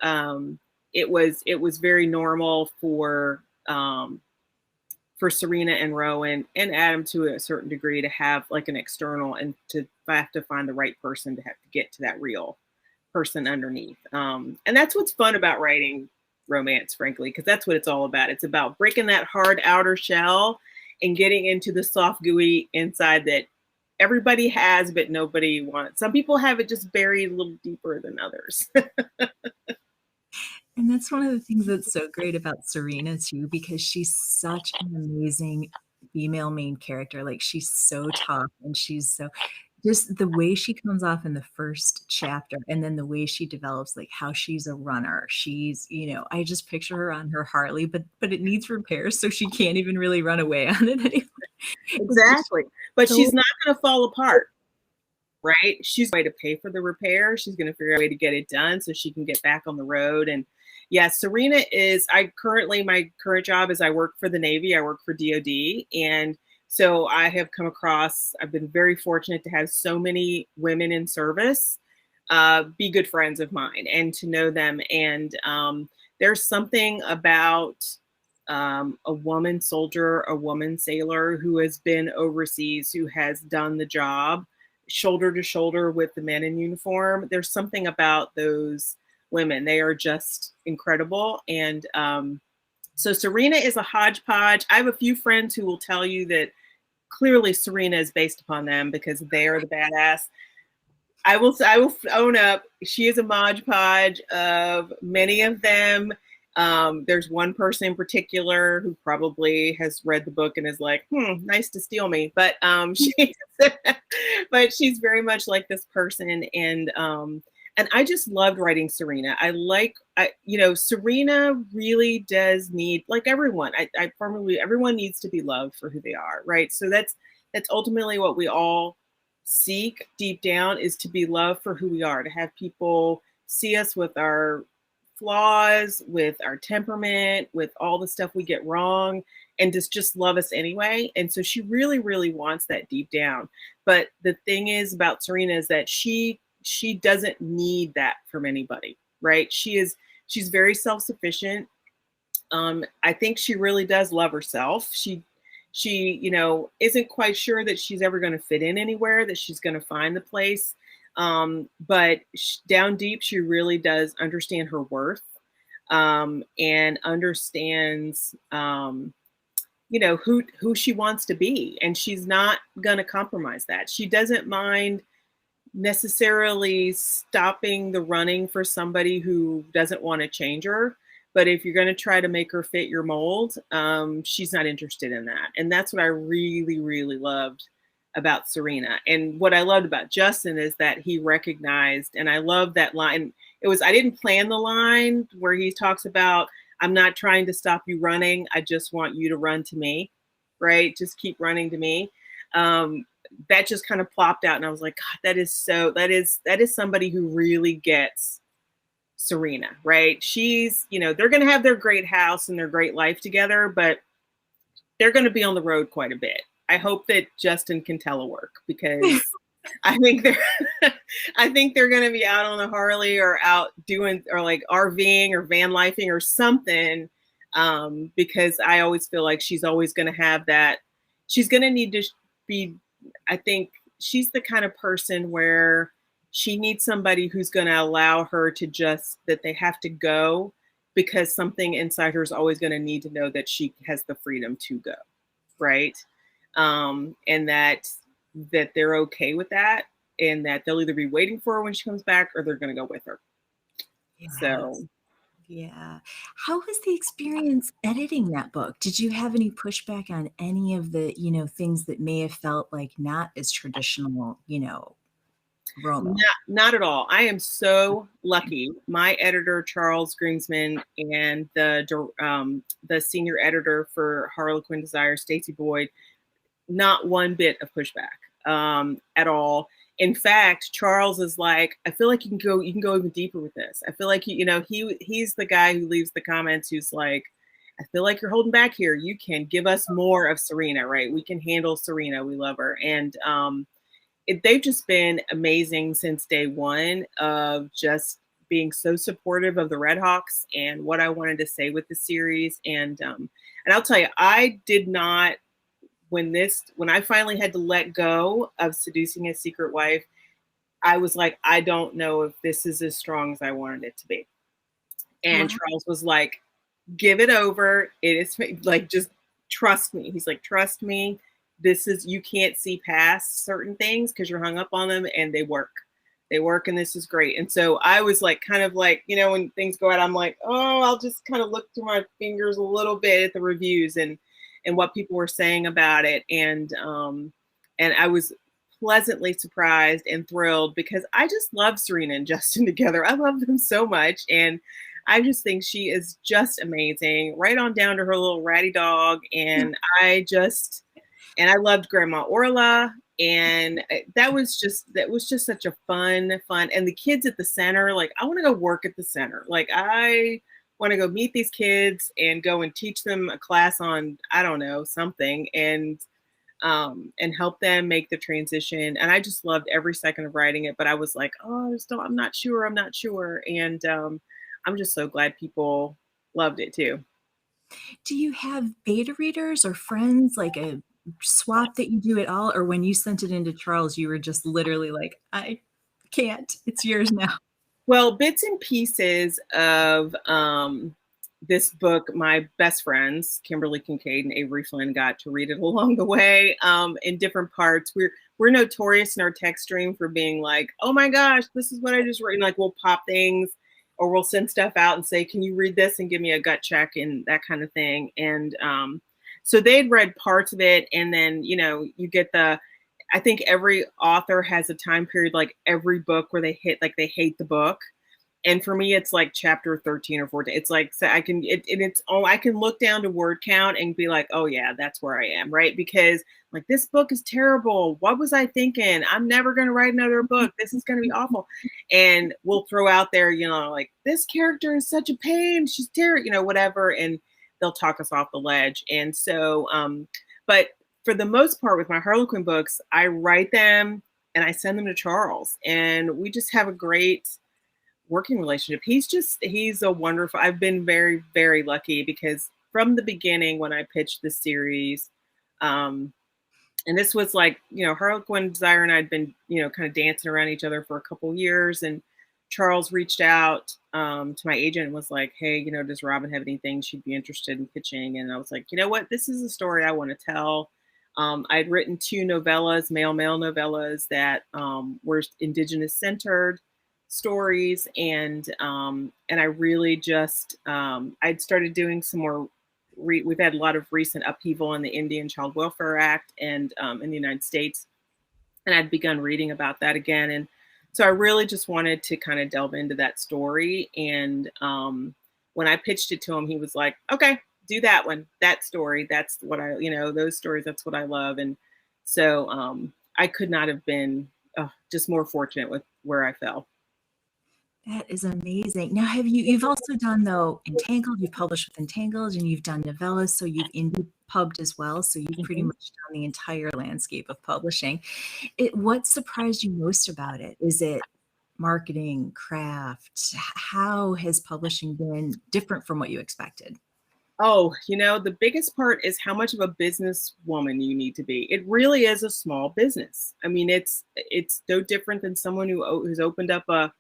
it was very normal for Serena and Rowan and Adam to a certain degree to have like an external, and to have to find the right person to have to get to that real person underneath. And that's what's fun about writing romance, frankly, because that's what it's all about. It's about breaking that hard outer shell and getting into the soft, gooey inside that everybody has, but nobody wants. Some people have it just buried a little deeper than others. And that's one of the things that's so great about Serena too, because she's such an amazing female main character. Like, she's so tough, and she's so, just the way she comes off in the first chapter, and then the way she develops, like how she's a runner. She's, I just picture her on her Harley, but it needs repairs, so she can't even really run away on it anymore. Exactly. But she's not going to fall apart, right? She's going to pay for the repair. She's going to figure out a way to get it done so she can get back on the road. And yeah, Serena is, my current job is I work for the Navy. I work for DOD. And so I've been very fortunate to have so many women in service be good friends of mine and to know them. And there's something about a woman soldier, a woman sailor who has been overseas, who has done the job shoulder to shoulder with the men in uniform. There's something about those women. They are just incredible. And so Serena is a hodgepodge. I have a few friends who will tell you that clearly Serena is based upon them because they are the badass. I will own up. She is a Mod Podge of many of them. There's one person in particular who probably has read the book and is like, nice to steal me. But but she's very much like this person. And I just loved writing Serena. Serena really does need, like everyone, I firmly, everyone needs to be loved for who they are, right? So that's ultimately what we all seek deep down, is to be loved for who we are, to have people see us with our flaws, with our temperament, with all the stuff we get wrong, and just love us anyway. And so she really, really wants that deep down. But the thing is about Serena is that she doesn't need that from anybody, right? She's very self-sufficient. I think she really does love herself. She isn't quite sure that she's ever going to fit in anywhere, that she's going to find the place. But down deep, she really does understand her worth, and understands, who she wants to be. And she's not going to compromise that. She doesn't mind necessarily stopping the running for somebody who doesn't want to change her. But if you're going to try to make her fit your mold, she's not interested in that. And that's what I really, really loved about Serena. And what I loved about Justin is that he recognized, and I love that line. I didn't plan the line where he talks about, I'm not trying to stop you running. I just want you to run to me, right? Just keep running to me. That just kind of plopped out. And I was like, God, that is somebody who really gets Serena, right? She's, they're going to have their great house and their great life together, but they're going to be on the road quite a bit. I hope that Justin can telework, because I think they're going to be out on a Harley or out doing, or like RVing or van lifing or something. Because I always feel like she's always going to have that. She's going to need to be, I think she's the kind of person where she needs somebody who's going to allow her to that they have to go, because something inside her is always going to need to know that she has the freedom to go. Right. And that they're okay with that, and that they'll either be waiting for her when she comes back, or they're going to go with her. Yes. So. Yeah. How was the experience editing that book? Did you have any pushback on any of the, things that may have felt like not as traditional, romance? Not at all. I am so lucky. My editor, Charles Greensman, and the senior editor for Harlequin Desire, Stacey Boyd, not one bit of pushback at all. In fact, Charles is like, I feel like you can go even deeper with this. I feel like he's the guy who leaves the comments who's like, I feel like you're holding back here. You can give us more of Serena, right? We can handle Serena. We love her. And they've just been amazing since day one of just being so supportive of the Redhawks and what I wanted to say with the series. And I'll tell you, I did not, when I finally had to let go of Seducing a Secret Wife, I was like, I don't know if this is as strong as I wanted it to be. And wow. Charles was like, give it over. It is like, just trust me. He's like, trust me. You can't see past certain things because you're hung up on them, and they work. And this is great. And so I was like, kind of like, when things go out, I'm like, oh, I'll just kind of look through my fingers a little bit at the reviews and what people were saying about it. And I was pleasantly surprised and thrilled, because I just love Serena and Justin together. I love them so much. And I just think she is just amazing, right on down to her little ratty dog. And I loved Grandma Orla. And that was just such a fun. And the kids at the center, like, I want to go work at the center. Like, I want to go meet these kids and go and teach them a class on, I don't know, something, and help them make the transition. And I just loved every second of writing it, but I was like, oh, I'm not sure. And I'm just so glad people loved it too. Do you have beta readers or friends, like a swap that you do at all? Or when you sent it into Charles, you were just literally like, I can't, it's yours now. Well, bits and pieces of this book, my best friends, Kimberly Kincaid and Avery Flynn, got to read it along the way in different parts. We're notorious in our text stream for being like, oh my gosh, this is what I just read. And like we'll pop things or we'll send stuff out and say, can you read this and give me a gut check and that kind of thing. And so they'd read parts of it. And then, you know, you get I think every author has a time period, like every book where they hate the book. And for me, it's like chapter 13 or 14. It's like, so I can look down to word count and be like, oh yeah, that's where I am. Right. Because like, this book is terrible. What was I thinking? I'm never going to write another book. This is going to be awful. And we'll throw out there, you know, like, this character is such a pain. She's terrible, you know, whatever. And they'll talk us off the ledge. And so, but for the most part with my Harlequin books, I write them and I send them to Charles, and we just have a great working relationship. He's a wonderful, I've been very, very lucky because from the beginning when I pitched the series, and this was like, you know, Harlequin Desire and I had been, you know, kind of dancing around each other for a couple years, and Charles reached out to my agent and was like, hey, you know, does Robin have anything she'd be interested in pitching? And I was like, you know what, this is a story I want to tell. I'd written 2 novellas, male novellas that were Indigenous centered stories, and I really just I'd started doing some more. We've had a lot of recent upheaval in the Indian Child Welfare Act and in the United States, and I'd begun reading about that again, and so I really just wanted to kind of delve into that story. And when I pitched it to him, he was like, "Okay, do that one, that story. That's what I, you know, those stories. That's what I love." And so I could not have been just more fortunate with where I fell. That is amazing. Now, you've also done, though, Entangled, you've published with Entangled, and you've done novellas, so you've indie pubbed as well. So you've pretty Mhm. much done the entire landscape of publishing. What surprised you most about it? Is it marketing, craft? How has publishing been different from what you expected? Oh, you know, the biggest part is how much of a businesswoman you need to be. It really is a small business. I mean, it's no different than someone who's opened up a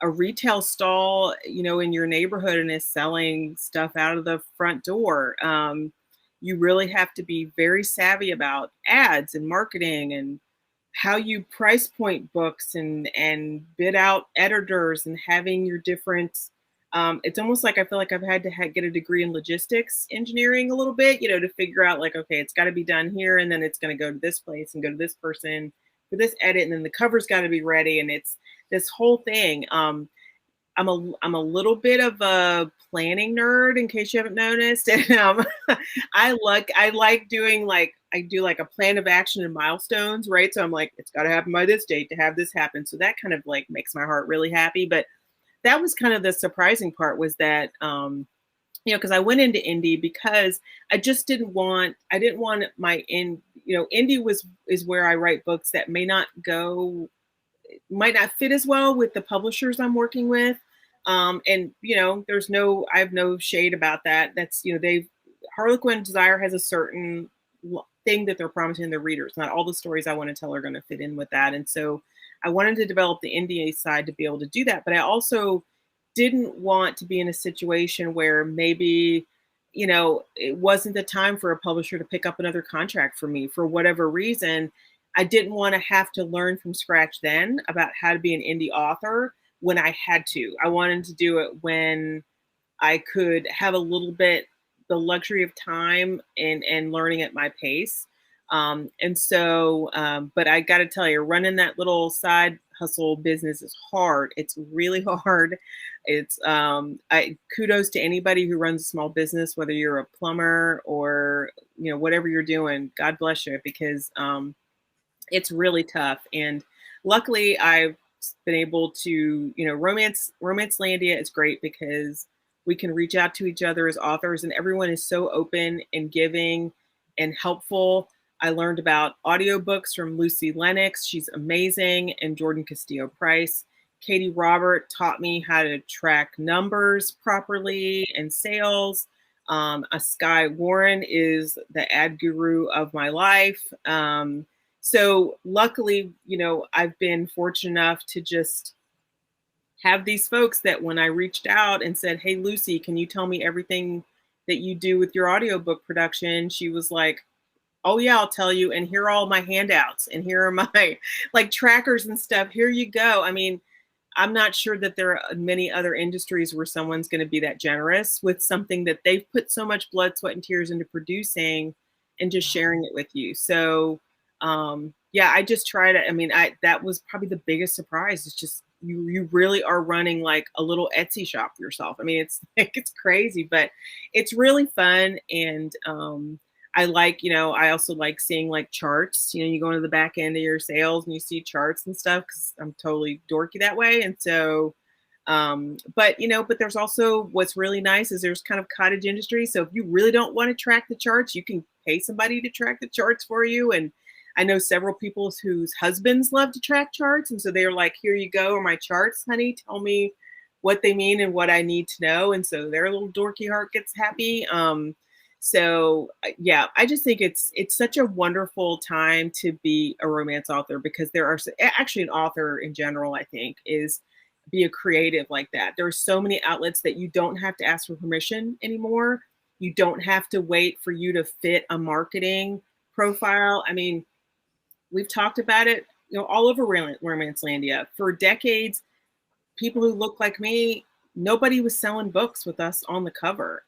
retail stall, you know, in your neighborhood and is selling stuff out of the front door. You really have to be very savvy about ads and marketing and how you price point books and bid out editors and having your different. It's almost like I feel like I've had to get a degree in logistics engineering a little bit, you know, to figure out like, okay, it's got to be done here, and then it's going to go to this place and go to this person for this edit, and then the cover's got to be ready, and it's this whole thing. I'm a little bit of a planning nerd, in case you haven't noticed. And I like doing like I do like a plan of action and milestones, right? So I'm like, it's got to happen by this date to have this happen. So that kind of like makes my heart really happy. But that was kind of the surprising part, was that you know, because I went into indie because I didn't want my you know, indie is where I write books that might not fit as well with the publishers I'm working with. And you know, I have no shade about that. That's, you know, Harlequin Desire has a certain thing that they're promising their readers. Not all the stories I want to tell are going to fit in with that. And so I wanted to develop the indie side to be able to do that. But I also didn't want to be in a situation where maybe, you know, it wasn't the time for a publisher to pick up another contract for me for whatever reason. I didn't want to have to learn from scratch then about how to be an indie author when I had to. I wanted to do it when I could have a little bit the luxury of time and learning at my pace. And so, but I got to tell you, running that little side hustle business is hard. It's really hard. It's kudos to anybody who runs a small business, whether you're a plumber or, you know, whatever you're doing. God bless you, because it's really tough. And luckily I've been able to, you know, Romance Landia is great because we can reach out to each other as authors, and everyone is so open and giving and helpful. I learned about audiobooks from Lucy Lennox. She's amazing. And Jordan Castillo Price. Katie Robert taught me how to track numbers properly and sales. A Sky Warren is the ad guru of my life. So luckily, I've been fortunate enough to just have these folks that when I reached out and said, "Hey, Lucy, can you tell me everything that you do with your audiobook production?" She was like, "Oh yeah, I'll tell you. And here are all my handouts. And here are my like trackers and stuff. Here you go." I mean, I'm not sure that there are many other industries where someone's going to be that generous with something that they've put so much blood, sweat, and tears into producing and just sharing it with you. So, yeah, I just try to, I mean, that was probably the biggest surprise. It's just, you really are running like a little Etsy shop for yourself. I mean, it's like, it's crazy, but it's really fun. And, I like, I also like seeing like charts. You go into the back end of your sales and you see charts and stuff because I'm totally dorky that way. And so, but there's also what's really nice is there's kind of cottage industry. So if you really don't want to track the charts, you can pay somebody to track the charts for you. And I know several people whose husbands love to track charts. And so they're like, "Here you go, are my charts, honey. Tell me what they mean and what I need to know." And so their little dorky heart gets happy. So yeah, I just think it's such a wonderful time to be a romance author because there are actually an author in general, I think, is be a creative like that. There are so many outlets that you don't have to ask for permission anymore. You don't have to wait for you to fit a marketing profile. I mean, we've talked about it, all over Romancelandia for decades. People who look like me, nobody was selling books with us on the cover.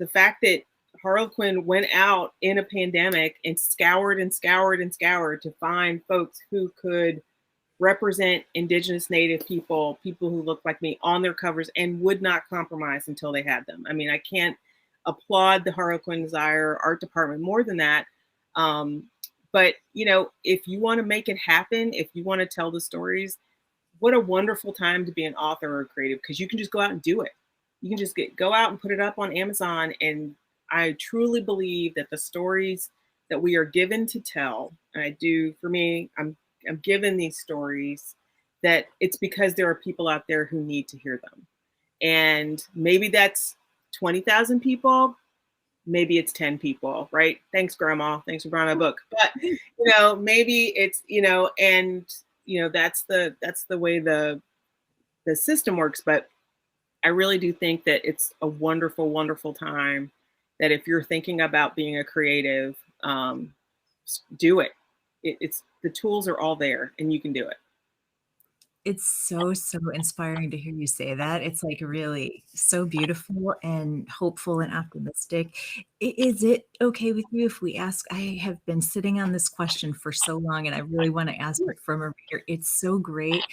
The fact that Harlequin went out in a pandemic and scoured and scoured and scoured to find folks who could represent Indigenous Native people, people who look like me on their covers and would not compromise until they had them. I mean, I can't applaud the Harlequin Desire art department more than that. But, if you want to make it happen, if you want to tell the stories, what a wonderful time to be an author or a creative because you can just go out and do it. You can just go out and put it up on Amazon. And I truly believe that the stories that we are given to tell, and I do, for me, I'm given these stories that it's because there are people out there who need to hear them. And maybe that's 20,000 people. Maybe it's 10 people, right? Thanks, Grandma. Thanks for buying my book. But, maybe it's, and, that's the way the system works. But I really do think that it's a wonderful, wonderful time that if you're thinking about being a creative, do it. It's the tools are all there and you can do it. It's so, so inspiring to hear you say that. It's like really so beautiful and hopeful and optimistic. Is it okay with you if we ask? I have been sitting on this question for so long and I really want to ask it from a reader. It's so great.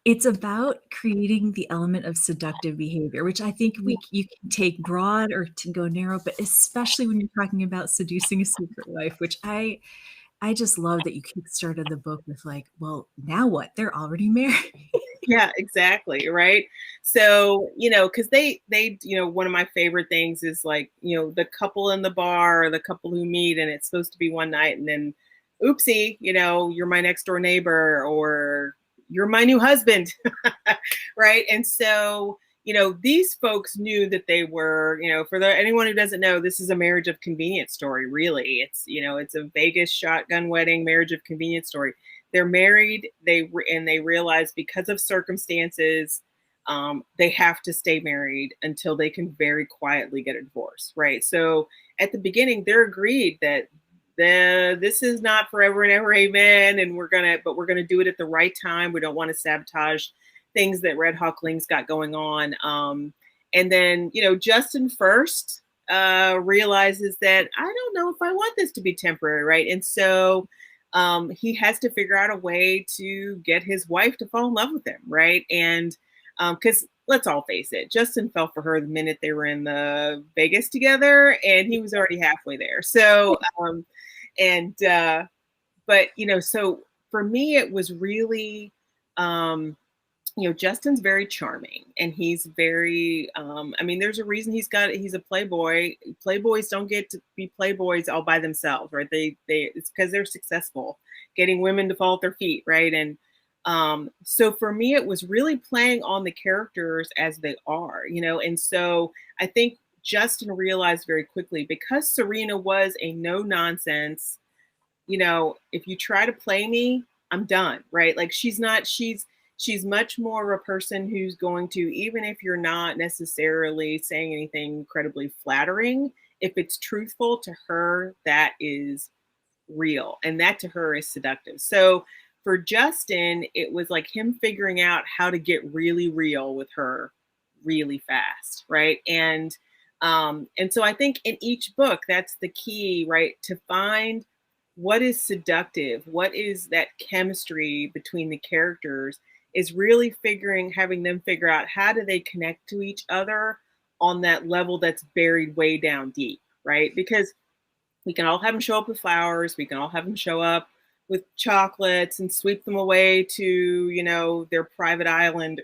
It's about creating the element of seductive behavior, which I think you can take broad or to go narrow, but especially when you're talking about seducing a secret wife, which I just love that you kickstarted the book with like, well, now what? They're already married. Yeah, exactly. Right. So, because they, one of my favorite things is like, the couple in the bar or the couple who meet and it's supposed to be one night and then oopsie, you're my next door neighbor or you're my new husband. Right. And so, these folks knew that they were, for anyone who doesn't know, this is a marriage of convenience story. Really. It's, it's a Vegas shotgun wedding marriage of convenience story. They're married. They realize because of circumstances, they have to stay married until they can very quietly get a divorce. Right. So at the beginning, they're agreed that this is not forever and ever, amen. And we're gonna do it at the right time. We don't want to sabotage things that Red Hawkling's got going on. And then, Justin first realizes that I don't know if I want this to be temporary, right? And so he has to figure out a way to get his wife to fall in love with him, right? And because let's all face it, Justin fell for her the minute they were in the Vegas together, and he was already halfway there. So, but so for me, it was really, Justin's very charming and he's very, I mean, there's a reason he's a playboy. Playboys don't get to be playboys all by themselves, right? It's because they're successful getting women to fall at their feet. Right. And, So for me, it was really playing on the characters as they are, and so I think Justin realized very quickly, because Serena was a no nonsense, if you try to play me, I'm done, right? Like she's much more a person who's going to, even if you're not necessarily saying anything incredibly flattering, if it's truthful to her, that is real. And that to her is seductive. So for Justin, it was like him figuring out how to get really real with her really fast, right? And so I think in each book, that's the key, right? To find what is seductive, what is that chemistry between the characters, is really having them figure out how do they connect to each other on that level that's buried way down deep, right? Because we can all have them show up with flowers. We can all have them show up with chocolates and sweep them away to, their private island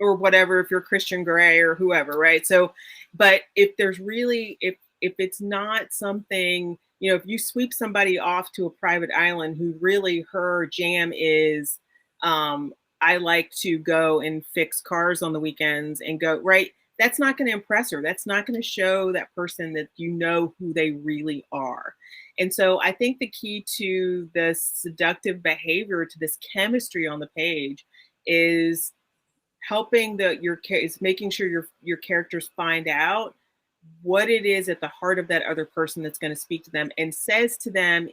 or whatever, if you're Christian Grey or whoever, right? So, but if there's really, if it's not something, if you sweep somebody off to a private island who really her jam is, I like to go and fix cars on the weekends and go, right? That's not going to impress her. That's not going to show that person that who they really are. And so I think the key to this seductive behavior, to this chemistry on the page, is helping is making sure your characters find out what it is at the heart of that other person that's going to speak to them, and says to them,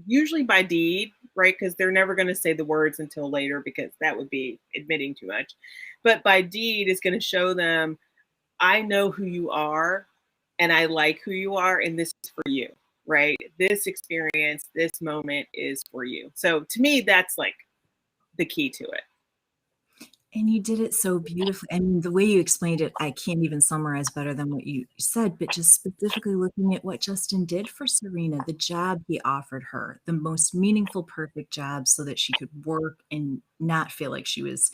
usually by deed, right? Because they're never going to say the words until later, because that would be admitting too much. But by deed is going to show them, I know who you are and I like who you are, and this is for you, right? This experience, this moment is for you. So to me, that's like the key to it. And you did it so beautifully. I mean, the way you explained it, I can't even summarize better than what you said, but just specifically looking at what Justin did for Serena, the job he offered her, the most meaningful, perfect job, so that she could work and not feel like she was,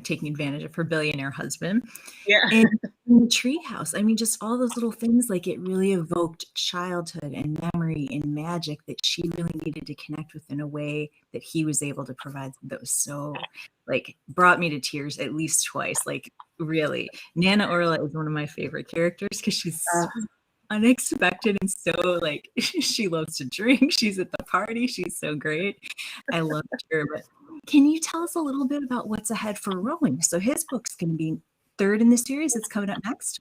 taking advantage of her billionaire husband. Yeah. And in the treehouse, I mean, just all those little things, like it really evoked childhood and memory and magic that she really needed to connect with in a way that he was able to provide. That was so, like, brought me to tears at least twice. Like, really, Nana Orla is one of my favorite characters because she's so unexpected and so, like, she loves to drink. She's at the party. She's so great. I love her. But can you tell us a little bit about what's ahead for Rowan? So his book's going to be third in the series. It's coming up next.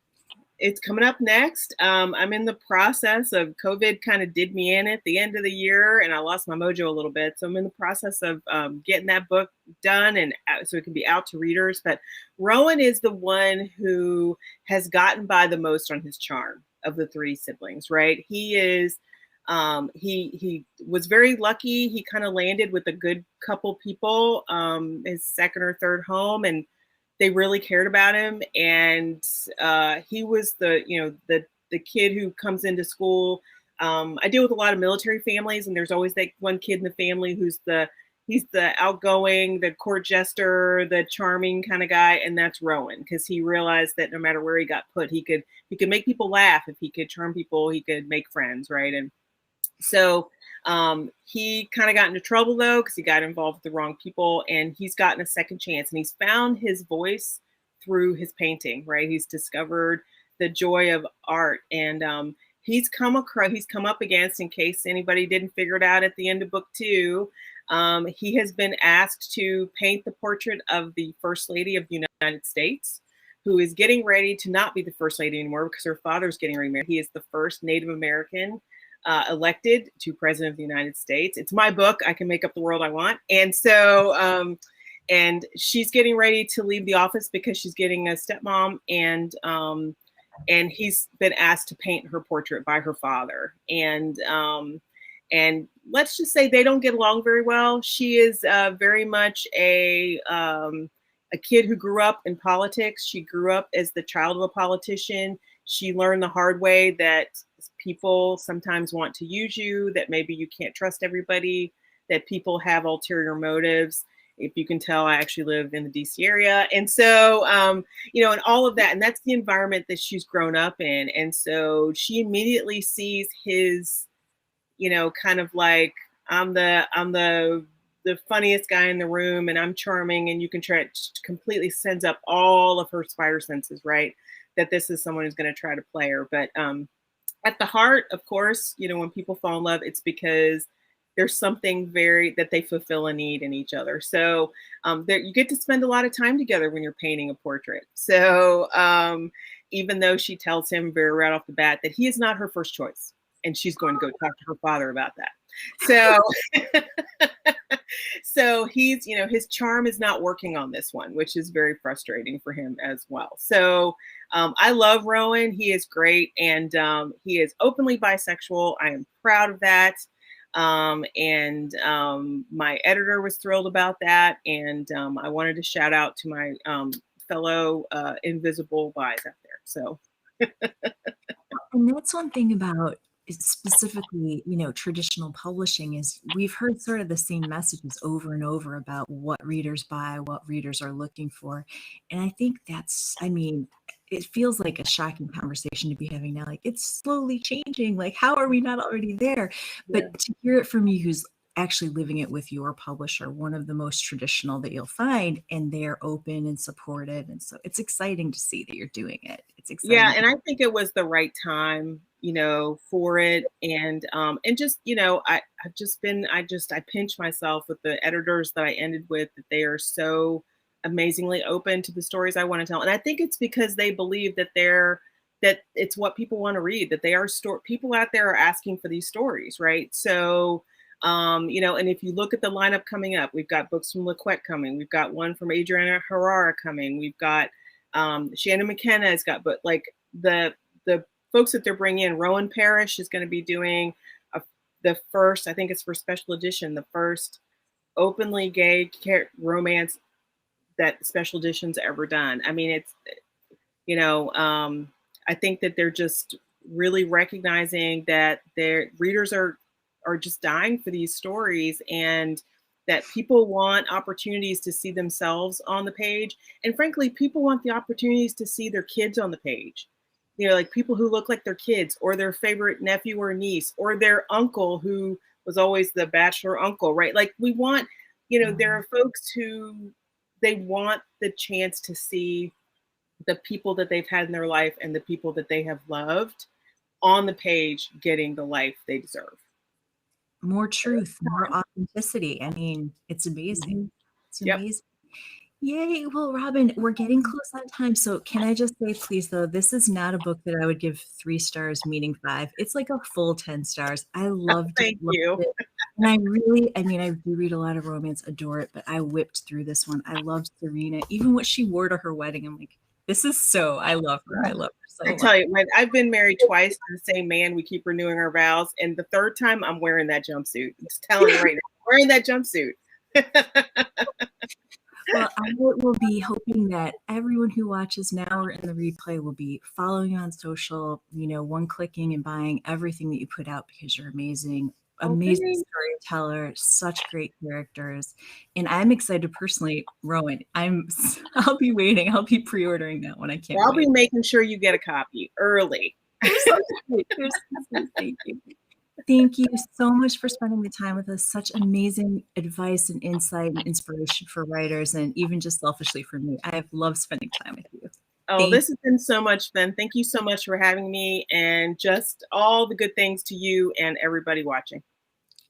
It's coming up next. I'm in the process of, COVID kind of did me in at the end of the year, and I lost my mojo a little bit. So I'm in the process of getting that book done, and so it can be out to readers. But Rowan is the one who has gotten by the most on his charm of the three siblings, right? He is, he was very lucky. He kind of landed with a good couple people, his second or third home, and they really cared about him. And he was the kid who comes into school. I deal with a lot of military families, and there's always that one kid in the family he's the outgoing, the court jester, the charming kind of guy, and that's Rowan, because he realized that no matter where he got put, he could make people laugh. If he could charm people, he could make friends, right? And so he kind of got into trouble, though, because he got involved with the wrong people, and he's gotten a second chance, and he's found his voice through his painting, right? He's discovered the joy of art, and he's come up against, in case anybody didn't figure it out at the end of book 2, he has been asked to paint the portrait of the First Lady of the United States, who is getting ready to not be the First Lady anymore because her father's getting remarried. He is the first Native American elected to President of the United States. It's my book. I can make up the world I want. And so, and she's getting ready to leave the office because she's getting a stepmom, and he's been asked to paint her portrait by her father. And let's just say they don't get along very well. She is very much a kid who grew up in politics. She grew up as the child of a politician. She learned the hard way that people sometimes want to use you, that maybe you can't trust everybody, that people have ulterior motives. If you can tell, I actually live in the DC area. And so, and all of that, and that's the environment that she's grown up in. And so she immediately sees his, kind of like, I'm the the funniest guy in the room, and I'm charming, and you can try it, completely sends up all of her spider senses, right? That this is someone who's going to try to play her. But at the heart, of course, you know, when people fall in love, it's because there's something very that they fulfill a need in each other. So there, you get to spend a lot of time together when you're painting a portrait. So even though she tells him very right off the bat that he is not her first choice, and she's going to go talk to her father about that. So so he's, you know, his charm is not working on this one, which is very frustrating for him as well. So I love Rowan. He is great, and he is openly bisexual. I am proud of that. My editor was thrilled about that, and I wanted to shout out to my fellow invisible bis out there. So, and that's one thing about specifically, you know, traditional publishing is we've heard sort of the same messages over and over about what readers buy, what readers are looking for. And I think that's, I mean, it feels like a shocking conversation to be having now. Like, it's slowly changing. Like, how are we not already there? yeah. But to hear it from you, who's actually living it with your publisher, one of the most traditional that you'll find, and they're open and supportive. And so it's exciting to see that you're doing it. It's exciting. Yeah, and I think it was the right time, you know, for it. And just, you know, I pinch myself with the editors that I ended with, that they are so amazingly open to the stories I want to tell. And I think it's because they believe that that it's what people want to read, that they are people out there are asking for these stories, right? So you know, and if you look at the lineup coming up, we've got books from LaQuette coming, we've got one from Adriana Herrera coming, we've got Shannon McKenna has got, but like the folks that they're bringing in, Rowan Parrish is going to be doing the first, I think it's for special edition, the first openly gay romance that special edition's ever done. I mean, it's, you know, I think that they're just really recognizing that their readers are just dying for these stories, and that people want opportunities to see themselves on the page. And frankly, people want the opportunities to see their kids on the page. You know, like people who look like their kids, or their favorite nephew or niece, or their uncle who was always the bachelor uncle, right? Like we want, you know, there are folks who they want the chance to see the people that they've had in their life and the people that they have loved on the page getting the life they deserve. More truth, more authenticity. I mean, it's amazing. It's amazing. Yay. Well, Robin, we're getting close on time. So can I just say, please, though, this is not a book that I would give 3 stars, meaning 5. It's like a full 10 stars. I loved it. Thank you. It. And I really, I mean, I do read a lot of romance, adore it, but I whipped through this one. I loved Serena. Even what she wore to her wedding, I'm like, this is so, I love her. I love her so much. I tell you, I've been married twice to the same man. We keep renewing our vows. And the third time, I'm wearing that jumpsuit. I'm just telling you right now, I'm wearing that jumpsuit. Well, I will be hoping that everyone who watches now or in the replay will be following you on social, you know, one-clicking and buying everything that you put out, because you're amazing. Amazing storyteller, such great characters. And I'm excited personally, Rowan. I'll be waiting. I'll be pre-ordering that one. I can't I'll wait. be making sure you get a copy early. Thank you. Thank you so much for spending the time with us. Such amazing advice and insight and inspiration for writers, and even just selfishly for me. I have loved spending time with you. Oh, this has been so much fun. Thank you so much for having me, and just all the good things to you and everybody watching.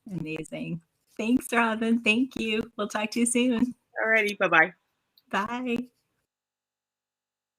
Amazing. Thanks, Robin. Thank you. We'll talk to you soon. Alrighty. Bye-bye. Bye.